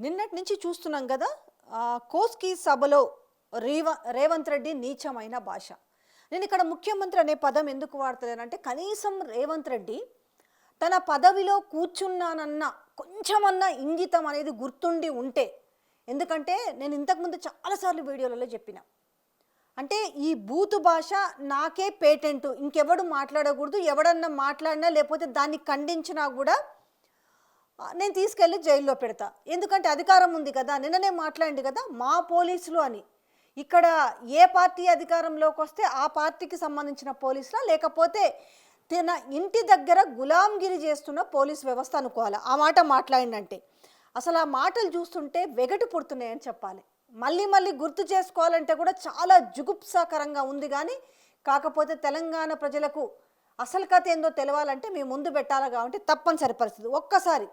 నిన్నటి నుంచి చూస్తున్నాం కదా కోస్కి సభలో రేవంత్ రెడ్డి నీచమైన భాష. నేను ఇక్కడ ముఖ్యమంత్రి అనే పదం ఎందుకు వాడతలేనంటే కనీసం రేవంత్ రెడ్డి తన పదవిలో కూర్చున్నానన్న కొంచెమన్నా ఇంగితం అనేది గుర్తుండి ఉంటే, ఎందుకంటే నేను ఇంతకుముందు చాలాసార్లు వీడియోలలో చెప్పిన, అంటే ఈ బూతు భాష నాకే పేటెంటు, ఇంకెవడు మాట్లాడకూడదు, ఎవడన్నా మాట్లాడినా లేకపోతే దాన్ని ఖండించినా కూడా నేను తీసుకెళ్ళి జైల్లో పెడతా, ఎందుకంటే అధికారం ఉంది కదా, నిన్ననే మాట్లాడింది కదా మా పోలీసులు అని. ఇక్కడ ఏ పార్టీ అధికారంలోకి వస్తే ఆ పార్టీకి సంబంధించిన పోలీసులా, లేకపోతే తన ఇంటి దగ్గర గులాంగిరి చేస్తున్న పోలీస్ వ్యవస్థ అనుకోవాలి ఆ మాట మాట్లాడిందంటే. అసలు ఆ మాటలు చూస్తుంటే వెగటు పుడుతున్నాయని చెప్పాలి. మళ్ళీ మళ్ళీ గుర్తు చేసుకోవాలంటే కూడా చాలా జుగుప్సాకరంగా ఉంది. కానీ కాకపోతే తెలంగాణ ప్రజలకు అసలు కథ ఏందో తెలవాలంటే మేము ముందు పెట్టాలి కాబట్టి తప్పనిసరి పరిస్థితి. ఒక్కసారి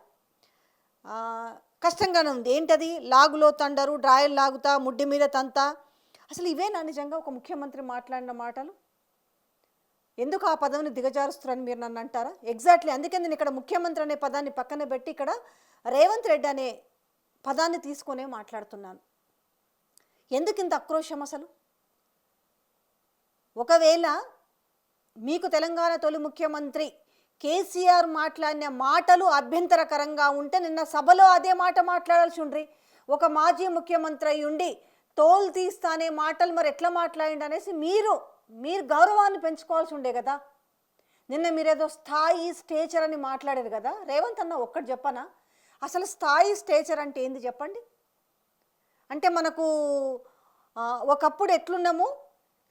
కష్టంగానే ఉంది. ఏంటది? లాగులో తండరు, డ్రాయలు లాగుతా, ముడ్డి మీద తంతా. అసలు ఇవేనా నిజంగా ఒక ముఖ్యమంత్రి మాట్లాడిన మాటలు? ఎందుకు ఆ పదవిని దిగజారుస్తారని మీరు నన్ను అంటారా? ఎగ్జాక్ట్లీ అందుకే నేను ఇక్కడ ముఖ్యమంత్రి అనే పదాన్ని పక్కన పెట్టి ఇక్కడ రేవంత్ రెడ్డి అనే పదాన్ని తీసుకునే మాట్లాడుతున్నాను. ఎందుకు ఇంత ఆక్రోశం అసలు? ఒకవేళ మీకు తెలంగాణ తొలి ముఖ్యమంత్రి కేసీఆర్ మాట్లాడిన మాటలు అభ్యంతరకరంగా ఉంటే నిన్న సభలో అదే మాట మాట్లాడాల్సి ఉండ్రి. ఒక మాజీ ముఖ్యమంత్రి అయి ఉండి తోలు తీస్తానే మాటలు మరి ఎట్లా మాట్లాడిండి అనేసి మీరు గౌరవాన్ని పెంచుకోవాల్సి ఉండే కదా. నిన్న మీరేదో స్థాయి స్టేచర్ అని మాట్లాడారు కదా. రేవంత్ అన్న ఒక్కటి చెప్పనా, అసలు స్థాయి స్టేచర్ అంటే ఏంది చెప్పండి? అంటే మనకు ఒకప్పుడు ఎట్లున్నాము,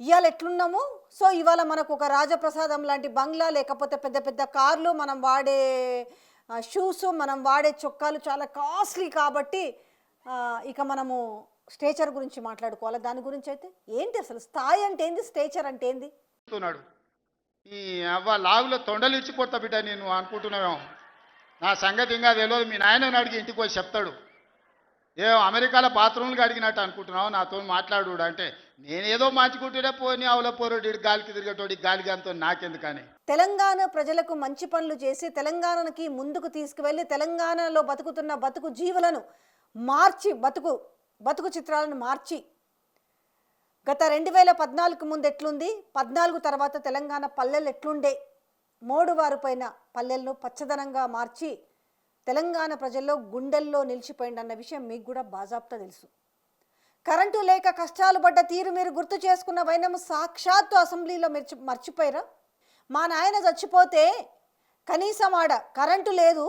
ఇవాళ ఎట్లున్నాము, సో ఇవాళ మనకు ఒక రాజప్రసాదం లాంటి బంగ్లా, లేకపోతే పెద్ద పెద్ద కార్లు, మనం వాడే షూస్, మనం వాడే చొక్కాలు చాలా కాస్ట్లీ కాబట్టి ఇక మనము స్టేచర్ గురించి మాట్లాడుకోవాలి. దాని గురించి అయితే ఏంటి అసలు స్థాయి అంటే ఏంది, స్టేచర్ అంటే ఏంది? ఈ అవ్వ లాగులో తొండలు ఇచ్చి కొత్త బిడ్డ నేను అనుకుంటున్నావేమో. నా సంగతి ఇంకా తెలియదు. మీ నాయనని అడిగి ఇంటికి పోయి చెప్తాడు. అమెరికాలో బాత్రూమ్లు అడిగినట్టు అనుకుంటున్నావు నాతో మాట్లాడు అంటే, నేనేదో మార్చుకుంటూనే పోని అవల పోరోడి గాలికి తిరిగేటోడి గాలికి అంతో నాకెందుకని. తెలంగాణ ప్రజలకు మంచి పనులు చేసి తెలంగాణకి ముందుకు తీసుకువెళ్ళి తెలంగాణలో బతుకుతున్న బతుకు జీవులను మార్చి బతుకు చిత్రాలను మార్చి గత 2014 ముందు ఎట్లుంది, 14 తర్వాత తెలంగాణ పల్లెలు ఎట్లుండే, మోడువారు పైన పల్లెలను పచ్చదనంగా మార్చి తెలంగాణ ప్రజల్లో గుండెల్లో నిలిచిపోయిందన్న విషయం మీకు కూడా బాజాప్తా తెలుసు. కరెంటు లేక కష్టాలు పడ్డ తీరు మీరు గుర్తు చేసుకున్న వైనము సాక్షాత్తు అసెంబ్లీలో మర్చిపోయారా? మా నాయన చచ్చిపోతే కనీసం ఆడ కరెంటు లేదు,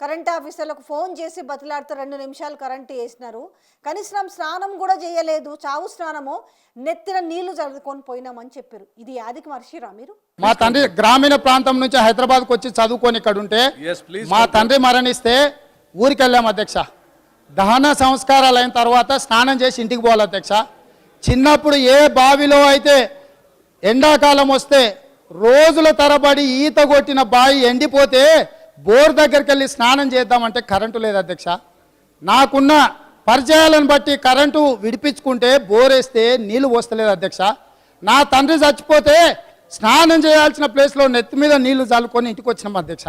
కరెంట్ ఆఫీసర్లకు ఫోన్ చేసి బతిలాడితే 2 నిమిషాలు కరెంటు వేసినారు, కనీసం స్నానం కూడా చేయలేదు, చావు స్నానము, నెత్తిన నీళ్లు చదువుకొని పోయినామని చెప్పారు. ఇది యాదికి మర్చిరా మీరు? మా తండ్రి గ్రామీణ ప్రాంతం నుంచి హైదరాబాద్కి వచ్చి చదువుకొని ఇక్కడ ఉంటే మా తండ్రి మరణిస్తే ఊరికి వెళ్ళాం అధ్యక్ష. దహన సంస్కారాలు అయిన తర్వాత స్నానం చేసి ఇంటికి పోవాలి అధ్యక్ష. చిన్నప్పుడు ఏ బావిలో అయితే ఎండాకాలం వస్తే రోజుల తరబడి ఈత కొట్టిన బావి ఎండిపోతే బోర్ దగ్గరికి వెళ్ళి స్నానం చేద్దామంటే కరెంటు లేదు అధ్యక్ష. నాకున్న పరిచయాలను బట్టి కరెంటు విడిపించుకుంటే బోర్ వేస్తే నీళ్లు పోస్తలేదు అధ్యక్ష. నా తండ్రి చచ్చిపోతే స్నానం చేయాల్సిన ప్లేస్లో నెత్తి మీద నీళ్లు చల్లుకొని ఇంటికి వచ్చినాం అధ్యక్ష.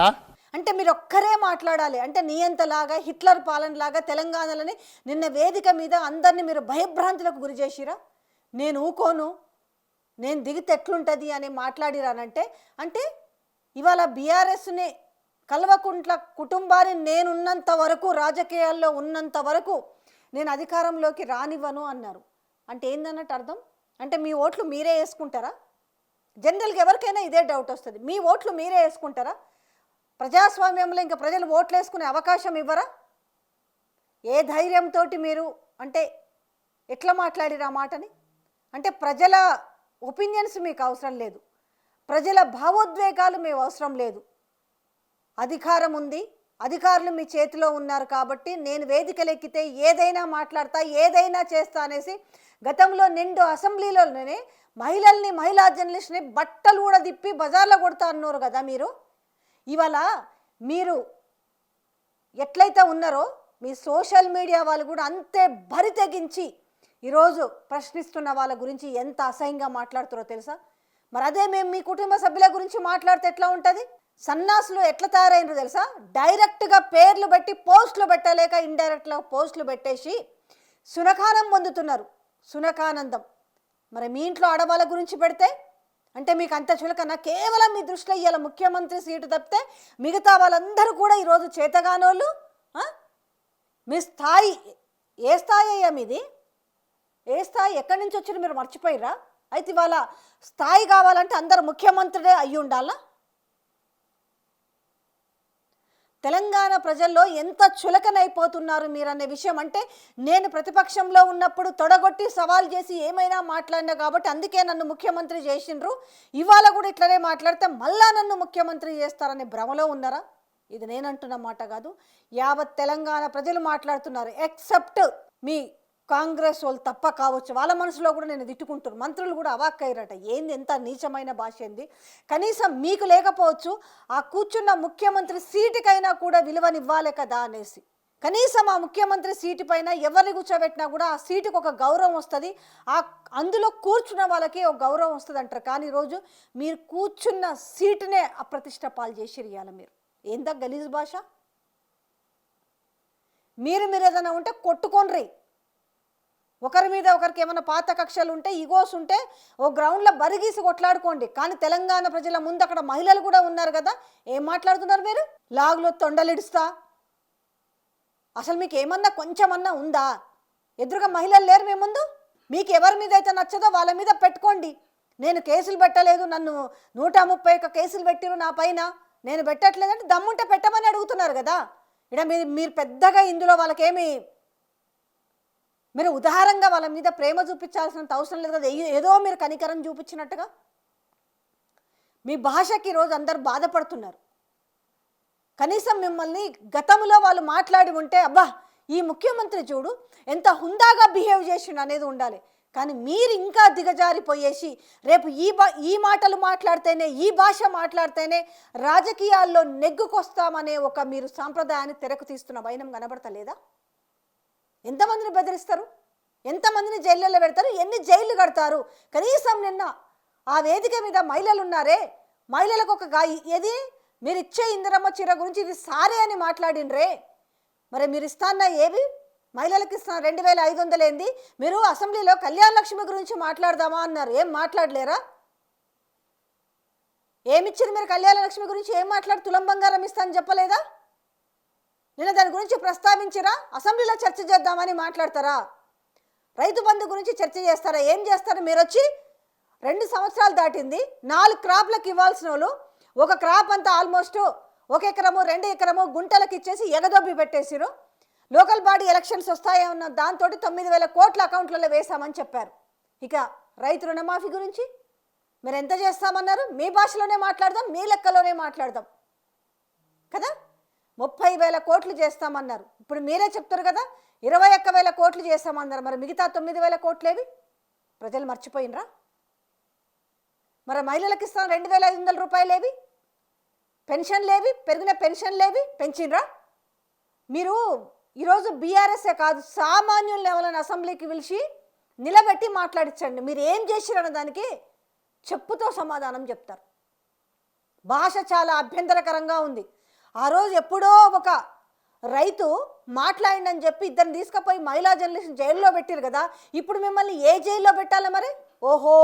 అంటే మీరు ఒక్కరే మాట్లాడాలి అంటే నియంతలాగా హిట్లర్ పాలనలాగా తెలంగాణలోని నిన్న వేదిక మీద అందరినీ మీరు భయభ్రాంతులకు గురి చేసిరా. నేను ఊకోను, నేను దిగితే ఎట్లుంటుంది అని మాట్లాడిరానంటే, అంటే ఇవాళ బీఆర్ఎస్ని కల్వకుంట్ల కుటుంబాన్ని నేనున్నంత వరకు, రాజకీయాల్లో ఉన్నంత వరకు నేను అధికారంలోకి రానివ్వను అన్నారు. అంటే ఏందన్నట్టు అర్థం? అంటే మీ ఓట్లు మీరే వేసుకుంటారా? జనరల్గా ఎవరికైనా ఇదే డౌట్ వస్తుంది. మీ ఓట్లు మీరే వేసుకుంటారా? ప్రజాస్వామ్యంలో ఇంకా ప్రజలు ఓట్లు వేసుకునే అవకాశం ఇవ్వరా? ఏ ధైర్యంతో మీరు అంటే ఎట్లా మాట్లాడిరా మాటని? అంటే ప్రజల ఒపీనియన్స్ మీకు అవసరం లేదు, ప్రజల భావోద్వేగాలు మీకు అవసరం లేదు. అధికారం ఉంది, అధికారులు మీ చేతిలో ఉన్నారు కాబట్టి నేను వేదికలెక్కితే ఏదైనా మాట్లాడతా, ఏదైనా చేస్తా అనేసి గతంలో నిండు అసెంబ్లీలోనే మహిళల్ని, మహిళా జర్నలిస్ట్ని బట్టలు కూడా తిప్పి బజార్లో కొడతా అన్నారు కదా మీరు. ఇవాళ మీరు ఎట్లయితే ఉన్నారో మీ సోషల్ మీడియా వాళ్ళు కూడా అంతే బరి తెగించి ఈరోజు ప్రశ్నిస్తున్న వాళ్ళ గురించి ఎంత అసహ్యంగా మాట్లాడుతారో తెలుసా? మరి అదే మేము మీ కుటుంబ సభ్యుల గురించి మాట్లాడితే ఎట్లా ఉంటుంది? సన్నాసులు ఎట్లా తయారైనరు తెలుసా? డైరెక్ట్గా పేర్లు పెట్టి పోస్టులు పెట్టలేక ఇండైరెక్ట్గా పోస్టులు పెట్టేసి సునకానం పొందుతున్నారు, సునకానందం. మరి మీ ఇంట్లో ఆడవాళ్ళ గురించి పెడితే అంటే మీకు అంత చులకన? కేవలం మీ దృష్టిలో ఇవాళ ముఖ్యమంత్రి సీటు తప్పితే మిగతా వాళ్ళందరూ కూడా ఈరోజు చేతగానోళ్ళు. మీ స్థాయి ఏ స్థాయి అయ్యా మీది? ఏ స్థాయి? ఎక్కడి నుంచి వచ్చి మీరు మర్చిపోయిరా? అయితే ఇవాళ స్థాయి కావాలంటే అందరు ముఖ్యమంత్రుడే అయ్యి ఉండాలా? తెలంగాణ ప్రజల్లో ఎంత చులకనైపోతున్నారు మీరనే విషయం అంటే నేను ప్రతిపక్షంలో ఉన్నప్పుడు తొడగొట్టి సవాల్ చేసి ఏమైనా మాట్లాడినా కాబట్టి అందుకే నన్ను ముఖ్యమంత్రి చేసిండ్రు. ఇవాళ కూడా ఇట్లనే మాట్లాడితే మళ్ళా నన్ను ముఖ్యమంత్రి చేస్తారనే భ్రమలో ఉన్నారా? ఇది నేనంటున్న మాట కాదు, యావత్ తెలంగాణ ప్రజలు మాట్లాడుతున్నారు. ఎక్సెప్ట్ మీ కాంగ్రెస్ వాళ్ళు తప్ప కావచ్చు, వాళ్ళ మనసులో కూడా నేను తిట్టుకుంటున్నాను. మంత్రులు కూడా అవాక్కయ్యారట, ఏంది ఎంత నీచమైన భాష ఏంది, కనీసం మీకు లేకపోవచ్చు ఆ కూర్చున్న ముఖ్యమంత్రి సీటుకైనా కూడా విలువనివ్వాలి కదా అనేసి. కనీసం ఆ ముఖ్యమంత్రి సీటు పైన ఎవరిని కూర్చోబెట్టినా కూడా ఆ సీటుకు ఒక గౌరవం వస్తుంది, అందులో కూర్చున్న వాళ్ళకి ఒక గౌరవం వస్తుంది అంటారు. కానీ ఈరోజు మీరు కూర్చున్న సీటునే అప్రతిష్ట పాలు చేసి ఇవ్వాలి. మీరు ఏందా గలీజ్ భాష? మీరు ఏదైనా ఉంటే కొట్టుకోండి, ఒకరి మీద ఒకరికి ఏమైనా పాత కక్షలు ఉంటే, ఈగోస్ ఉంటే ఓ గ్రౌండ్లో బరిగీసి కొట్లాడుకోండి. కానీ తెలంగాణ ప్రజల ముందు అక్కడ మహిళలు కూడా ఉన్నారు కదా, ఏం మాట్లాడుతున్నారు మీరు? లాగులో తొండలిడుస్తా, అసలు మీకు ఏమన్నా కొంచెమన్నా ఉందా? ఎదురుగా మహిళలు లేరు మీ ముందు? మీకు ఎవరి మీద అయితే నచ్చదో వాళ్ళ మీద పెట్టుకోండి. నేను కేసులు పెట్టలేదు, నన్ను 131 కేసులు పెట్టిరు నా పైన, నేను పెట్టట్లేదంటే దమ్ముంటే పెట్టమని అడుగుతున్నారు కదా. ఇక్కడ మీరు పెద్దగా ఇందులో వాళ్ళకేమి మీరు ఉదాహరణగా వాళ్ళ మీద ప్రేమ చూపించాల్సినంత అవసరం లేదు కదా, ఏదో మీరు కనికరం చూపించినట్టుగా. మీ భాషకి ఈరోజు అందరు బాధపడుతున్నారు. కనీసం మిమ్మల్ని గతంలో వాళ్ళు మాట్లాడి ఉంటే అబ్బా ఈ ముఖ్యమంత్రి చూడు ఎంత హుందాగా బిహేవ్ చేసిండు అనేది ఉండాలి. కానీ మీరు ఇంకా దిగజారిపోయేసి రేపు ఈ మాటలు మాట్లాడితేనే, ఈ భాష మాట్లాడితేనే రాజకీయాల్లో నెగ్గుకొస్తామనే ఒక మీరు సాంప్రదాయాన్ని తెరకు తీస్తున్న వైనం కనబడతలేదా? ఎంతమందిని బెదిరిస్తారు, ఎంతమందిని జైళ్ళలో పెడతారు, ఎన్ని జైళ్ళు కడతారు? కనీసం నిన్న ఆ వేదిక మీద మహిళలు ఉన్నారే, మహిళలకు ఒక ఏది మీరు ఇచ్చే ఇందిరమ్మ చీర గురించి ఇది సారే అని మాట్లాడినరే. మరి మీరు ఇస్తాన్న ఏవి మహిళలకు ఇస్తున్న 2500 ఏంది? మీరు అసెంబ్లీలో కళ్యాణ లక్ష్మి గురించి మాట్లాడదామా అన్నారు, ఏం మాట్లాడలేరా? ఏమిచ్చారు మీరు కళ్యాణ లక్ష్మి గురించి? ఏం మాట్లాడు? తులం బంగారం ఇస్తా అని చెప్పలేదా? నిన్న దాని గురించి ప్రస్తావించరా? అసెంబ్లీలో చర్చ చేద్దామని మాట్లాడతారా? రైతు బంధు గురించి చర్చ చేస్తారా? ఏం చేస్తారు? మీరు వచ్చి 2 సంవత్సరాలు దాటింది, 4 క్రాప్లకు ఇవ్వాల్సిన వాళ్ళు ఒక క్రాప్ అంతా ఆల్మోస్ట్ 1 ఎకరము 2 ఎకరము గుంటలకు ఇచ్చేసి ఎగదొబ్బి పెట్టేసిరు. లోకల్ బాడీ ఎలక్షన్స్ వస్తాయన్న దాంతో 9,000 కోట్ల అకౌంట్లలో వేసామని చెప్పారు. ఇక రైతు రుణమాఫీ గురించి మీరు ఎంత చేస్తామన్నారు? మీ భాషలోనే మాట్లాడదాం, మీ లెక్కలోనే మాట్లాడదాం కదా. 30,000 కోట్లు చేస్తామన్నారు, ఇప్పుడు మీరే చెప్తారు కదా 21,000 కోట్లు చేస్తామన్నారు. మరి మిగతా 9,000 కోట్లేవి? ప్రజలు మర్చిపోయినరా? మరి మహిళలకు ఇస్తాను 2,500 రూపాయలేవి? పెన్షన్లేవి? పెరిగిన పెన్షన్లేవి? పెంచినరా? మీరు ఈరోజు బీఆర్ఎస్ఏ కాదు, సామాన్యులను ఎవరైనా అసెంబ్లీకి పిలిచి నిలబెట్టి మాట్లాడించండి. మీరు ఏం చేసిరన్న దానికి చెప్పుతో సమాధానం చెప్తారు. భాష చాలా అభ్యంతరకరంగా ఉంది. ఆ రోజు ఎప్పుడో ఒక రైతు మాట్లాడిందని చెప్పి ఇద్దరిని తీసుకుపోయి మహిళా జర్నలిస్ట్ జైల్లో పెట్టారు కదా, ఇప్పుడు మిమ్మల్ని ఏ జైల్లో పెట్టాలి మరి? ఓహో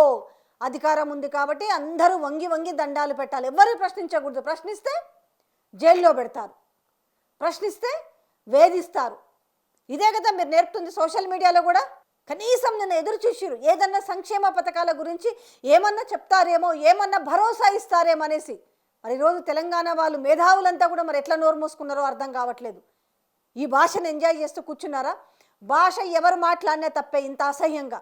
అధికారం ఉంది కాబట్టి అందరూ వంగి వంగి దండాలు పెట్టాలి, ఎవరు ప్రశ్నించకూడదు. ప్రశ్నిస్తే జైల్లో పెడతారు, ప్రశ్నిస్తే వేధిస్తారు. ఇదే కదా మీరు నేర్పుతుంది సోషల్ మీడియాలో కూడా. కనీసం నిన్న ఎదురు చూసిరు ఏదన్నా సంక్షేమ పథకాల గురించి ఏమన్నా చెప్తారేమో, ఏమన్నా భరోసా ఇస్తారేమో అనేసి. మరి ఈరోజు తెలంగాణ వాళ్ళు మేధావులంతా కూడా మరి ఎట్లా నోరు మూసుకున్నారో అర్థం కావట్లేదు. ఈ భాషను ఎంజాయ్ చేస్తూ కూర్చున్నారా? భాష ఎవరు మాట్లాడినా తప్పే ఇంత అసహ్యంగా.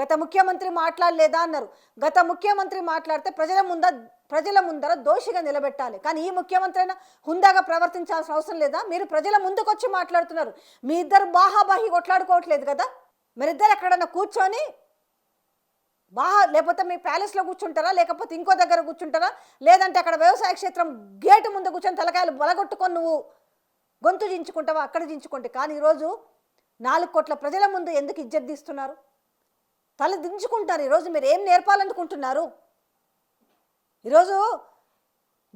గత ముఖ్యమంత్రి మాట్లాడలేదా అన్నారు. గత ముఖ్యమంత్రి మాట్లాడితే ప్రజల ముందర దోషిగా నిలబెట్టాలి. కానీ ఈ ముఖ్యమంత్రి అయినా హుందాగా ప్రవర్తించాల్సిన అవసరం లేదా? మీరు ప్రజల ముందుకు వచ్చి మాట్లాడుతున్నారు. మీ ఇద్దరు బాహాబాహి కొట్లాడుకోవట్లేదు కదా. మీరిద్దరు ఎక్కడన్నా కూర్చొని లేకపోతే మీ ప్యాలెస్లో కూర్చుంటారా, లేకపోతే ఇంకో దగ్గర కూర్చుంటారా, లేదంటే అక్కడ వ్యవసాయ క్షేత్రం గేటు ముందు కూర్చొని తలకాయలు బలగొట్టుకొని నువ్వు గొంతు దించుకుంటావా? అక్కడ దించుకుంటే. కానీ ఈరోజు 4 కోట్ల ప్రజల ముందు ఎందుకు ఇజ్జత్ తీస్తున్నారు? తల దించుకుంటారు. ఈరోజు మీరు ఏం నేర్పాలనుకుంటున్నారు? ఈరోజు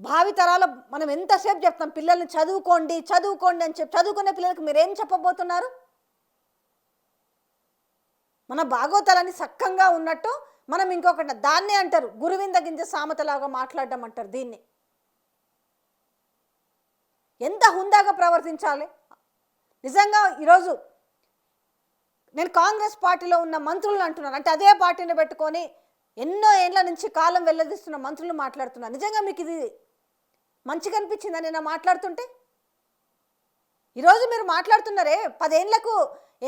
భావితరాల మనం ఎంతసేపు చెప్తాం పిల్లల్ని చదువుకోండి చదువుకోండి అని చెప్పి చదువుకునే పిల్లలకు మీరేం చెప్పబోతున్నారు? మన భాగోతాలని సక్కంగా ఉన్నట్టు మనం ఇంకొకటి దాన్నే అంటారు గురువింద గింజ సామెతలాగా మాట్లాడడం అంటారు దీన్ని. ఎంత హుందాగా ప్రవర్తించాలి నిజంగా. ఈరోజు నేను కాంగ్రెస్ పార్టీలో ఉన్న మంత్రులను అంటున్నాను, అంటే అదే పార్టీని పెట్టుకొని ఎన్నో ఏళ్ల నుంచి కాలం వెల్లదిస్తున్న మంత్రులు మాట్లాడుతున్నారు. నిజంగా మీకు ఇది మంచిగా అనిపించిందా నేను మాట్లాడుతుంటే? ఈరోజు మీరు మాట్లాడుతున్నారే 10 ఏళ్లకు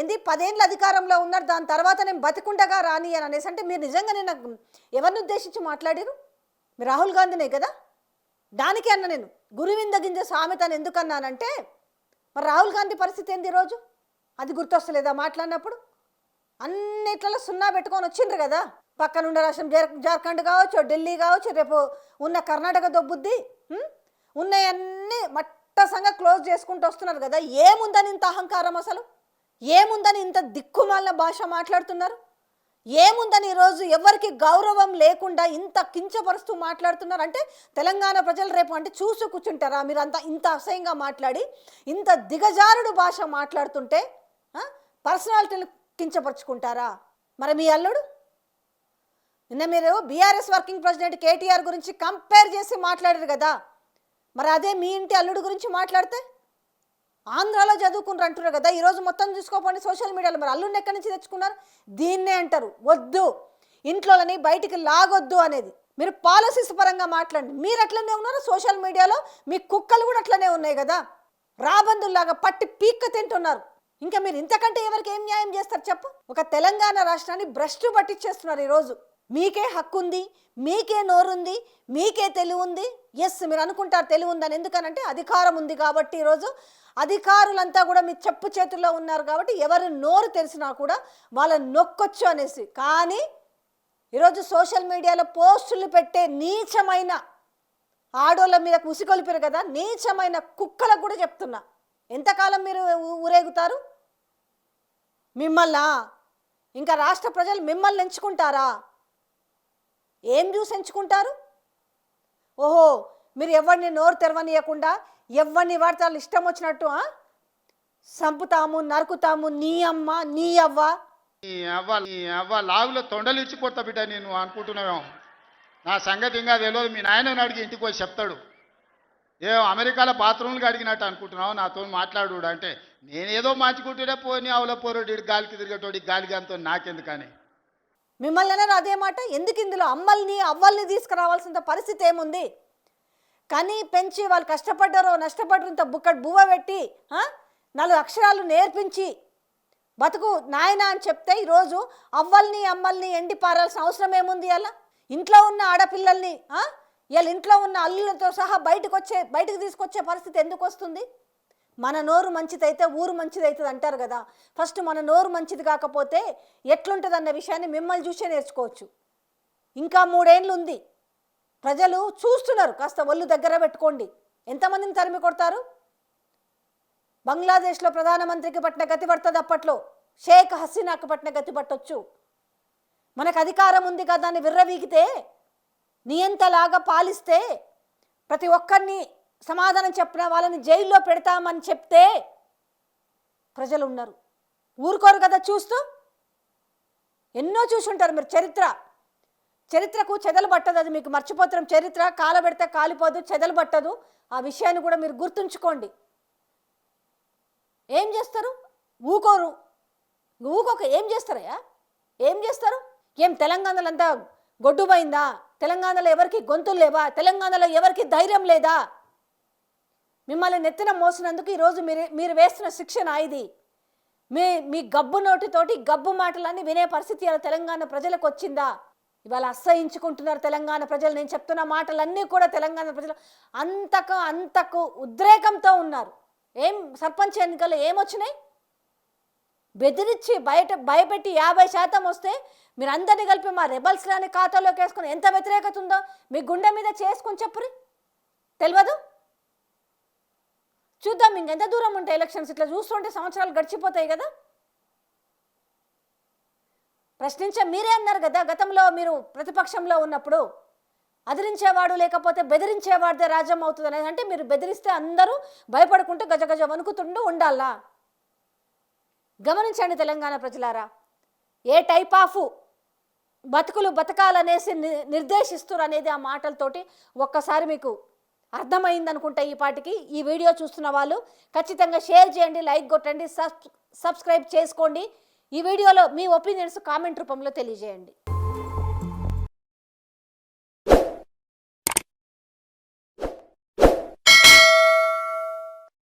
10 ఏళ్ళ అధికారంలో ఉన్నారు, దాని తర్వాత నేను బతికుండగా రాని అని అనేసి, అంటే మీరు నిజంగా నేను ఎవరిని ఉద్దేశించి మాట్లాడారు? మీరు రాహుల్ గాంధీనే కదా. దానికి అన్న నేను గురువింద గింజ సామెత అని ఎందుకు అన్నానంటే, మరి రాహుల్ గాంధీ పరిస్థితి ఏంది ఈరోజు? అది గుర్తొస్తలేదా మాట్లాడినప్పుడు? అన్నిట్లలో సున్నా పెట్టుకొని వచ్చిండ్రు కదా. పక్కనుండే రాష్ట్రం జార్ఖండ్ కావచ్చు, ఢిల్లీ కావచ్చు, రేపు ఉన్న కర్ణాటక దొబ్బుద్ది, ఉన్నాయన్నీ మట్టసంగా క్లోజ్ చేసుకుంటూ వస్తున్నారు కదా. ఏముందని ఇంత అహంకారం అసలు? ఏముందని ఇంత దిక్కుమాలిన భాష మాట్లాడుతున్నారు? ఏముందని ఈరోజు ఎవరికి గౌరవం లేకుండా ఇంత కించపరుస్తూ మాట్లాడుతున్నారు? అంటే తెలంగాణ ప్రజలు రేపు అంటే చూసి కూర్చుంటారా మీరు? అంత ఇంత అసహ్యంగా మాట్లాడి ఇంత దిగజారుడు భాష మాట్లాడుతుంటే పర్సనాలిటీని కించపరుచుకుంటారా? మరి మీ అల్లుడు నిన్న మీరు బీఆర్ఎస్ వర్కింగ్ ప్రెసిడెంట్ కేటీఆర్ గురించి కంపేర్ చేసి మాట్లాడారు కదా. మరి అదే మీ ఇంటి అల్లుడు గురించి మాట్లాడితే ఆంధ్రాలో చదువుకున్నారు అంటున్నారు కదా. ఈరోజు మొత్తం చూసుకోపోండి సోషల్ మీడియాలో. మరి అల్లుడిని ఎక్కడి నుంచి తెచ్చుకున్నారు? దీన్నే అంటారు వద్దు ఇంట్లోని బయటికి లాగొద్దు అనేది. మీరు పాలసీస్ పరంగా మాట్లాడండి. మీరు అట్లనే ఉన్నారు సోషల్ మీడియాలో, మీ కుక్కలు కూడా అట్లనే ఉన్నాయి కదా. రాబందుల్లాగా పట్టి పీక్క తింటున్నారు. ఇంకా మీరు ఇంతకంటే ఎవరికి ఏం న్యాయం చేస్తారు చెప్పు? ఒక తెలంగాణ రాష్ట్రాన్ని భ్రష్టు పట్టించేస్తున్నారు ఈరోజు. మీకే హక్కు ఉంది, మీకే నోరుంది, మీకే తెలివి ఉంది. ఎస్ మీరు అనుకుంటారు తెలివి ఉందని, ఎందుకనంటే అధికారం ఉంది కాబట్టి. ఈరోజు అధికారులంతా కూడా మీ చెప్పు చేతుల్లో ఉన్నారు కాబట్టి ఎవరు నోరు తెలిసినా కూడా వాళ్ళని నొక్కొచ్చు అనేసి. కానీ ఈరోజు సోషల్ మీడియాలో పోస్టులు పెట్టే నీచమైన ఆడోళ్ళ మీద ఉసిగొలిపారు కదా, నీచమైన కుక్కలకు కూడా చెప్తున్నా, ఎంతకాలం మీరు ఊరేగుతారు? మిమ్మల్ని ఇంకా రాష్ట్ర ప్రజలు మిమ్మల్ని ఎంచుకుంటారా? ఏం చూసి ఎంచుకుంటారు? ఓహో మీరు ఎవరిని నోరు తెరవనీయకుండా ఎవరిని వాడతారు ఇష్టం వచ్చినట్టు సంపుతాము, నరుకుతాము, నీ అమ్మ నీ అవ్వ లాగులో తొండలు ఇచ్చి కొడతా బిడ్డ నేను అనుకుంటున్నావేమో. నా సంగతి ఇంకా తెలియదు. మీ నాయనని అడిగి ఇంటికి పోయి చెప్తాడు. అమెరికాలో బాత్రూమ్లు అడిగినట్టు అనుకుంటున్నావు నాతో మాట్లాడు అంటే, నేనేదో మార్చుకుంటూనే పోని అవల పోరోడి గాలికి తిరిగేటోడి గాలికి అంతో నాకెందుకని. మిమ్మల్ని అన్నారు అదే మాట. ఎందుకు ఇందులో అమ్మల్ని అవ్వల్ని తీసుకురావాల్సిన పరిస్థితి ఏముంది? కానీ పెంచి వాళ్ళు కష్టపడ్డారో నష్టపడ్డారు, ఇంత బుక్కడు బువ్వ పెట్టి 4 అక్షరాలు నేర్పించి బతుకు నాయన అని చెప్తే ఈరోజు అవ్వల్ని అమ్మల్ని ఎండి పారాల్సిన అవసరం ఏముంది? అలా ఇంట్లో ఉన్న ఆడపిల్లల్ని వీళ్ళ ఇంట్లో ఉన్న అల్లులతో సహా బయటకు తీసుకొచ్చే పరిస్థితి ఎందుకు వస్తుంది? మన నోరు మంచిదైతే ఊరు మంచిదవుతుంది అంటారు కదా. ఫస్ట్ మన నోరు మంచిది కాకపోతే ఎట్లుంటుంది అన్న విషయాన్ని మిమ్మల్ని చూసే నేర్చుకోవచ్చు. ఇంకా 3 ఏళ్ళు ఉంది, ప్రజలు చూస్తున్నారు. కాస్త ఒళ్ళు దగ్గర పెట్టుకోండి. ఎంతమందిని తరిమి కొడతారు? బంగ్లాదేశ్లో ప్రధానమంత్రికి పట్టిన గతి పడుతుంది, అప్పట్లో షేక్ హసీనాకు పట్టిన గతి పట్టొచ్చు. మనకు అధికారం ఉంది కదా అని విర్రవీగితే, నియంతలాగా పాలిస్తే, ప్రతి ఒక్కరిని సమాధానం చెప్పిన వాళ్ళని జైల్లో పెడతామని చెప్తే ప్రజలు ఉన్నారు, ఊరుకోరు కదా చూస్తూ. ఎన్నో చూసుంటారు మీరు. చరిత్రకు చెదలు పట్టదు, అది మీకు మర్చిపోతాం. చరిత్ర కాలబెడితే కాలిపోదు, చెదలు పట్టదు. ఆ విషయాన్ని కూడా మీరు గుర్తుంచుకోండి. ఏం చేస్తారు? ఊకోక ఏం చేస్తారయ్యా? ఏం చేస్తారు? ఏం తెలంగాణలో అంతా గొడ్డుపోయిందా? తెలంగాణలో ఎవరికి గొంతులు లేవా? తెలంగాణలో ఎవరికి ధైర్యం లేదా? మిమ్మల్ని నెత్తిన మోసినందుకు ఈరోజు మీరు వేస్తున్న శిక్షణ ఇది. మీ గబ్బు నోటితోటి గబ్బు మాటలన్నీ వినే పరిస్థితి ఇలా తెలంగాణ ప్రజలకు వచ్చిందా? ఇవాళ అసహించుకుంటున్నారు తెలంగాణ ప్రజలు. నేను చెప్తున్న మాటలన్నీ కూడా తెలంగాణ ప్రజలు అంతకు ఉద్రేకంతో ఉన్నారు. ఏం సర్పంచ్ ఎన్నికలు ఏమొచ్చినాయి? బెదిరించి భయపెట్టి 50% వస్తే మీరు అందరినీ కలిపి మా రెబల్స్లని ఖాతాలోకి వేసుకుని ఎంత వ్యతిరేకత ఉందో మీ గుండె మీద చేసుకొని చెప్పురి. తెలియదు? చూద్దాం ఇంకెంత దూరం ఉంటాయి ఎలక్షన్స్. ఇట్లా చూస్తుంటే సంవత్సరాలు గడిచిపోతాయి కదా. ప్రశ్నించే మీరే అన్నారు కదా గతంలో మీరు ప్రతిపక్షంలో ఉన్నప్పుడు, అదిరించేవాడు లేకపోతే బెదిరించేవాడిదే రాజ్యం అవుతుంది అనేది. అంటే మీరు బెదిరిస్తే అందరూ భయపడుకుంటూ గజగజ వణుకుతుంటూ ఉండాలా? గమనించండి తెలంగాణ ప్రజలారా, ఏ టైప్ ఆఫ్ బతుకులు బతకాలనేసి నిర్దేశిస్తారు అనేది ఆ మాటలతోటి ఒక్కసారి మీకు అర్థమైంది అనుకుంటా. ఈ పాటికి ఈ వీడియో చూస్తున్న వాళ్ళు ఖచ్చితంగా షేర్ చేయండి, లైక్ కొట్టండి, సబ్స్క్రైబ్ చేసుకోండి. ఈ వీడియోలో మీ ఒపీనియన్స్ కామెంట్ రూపంలో తెలియజేయండి.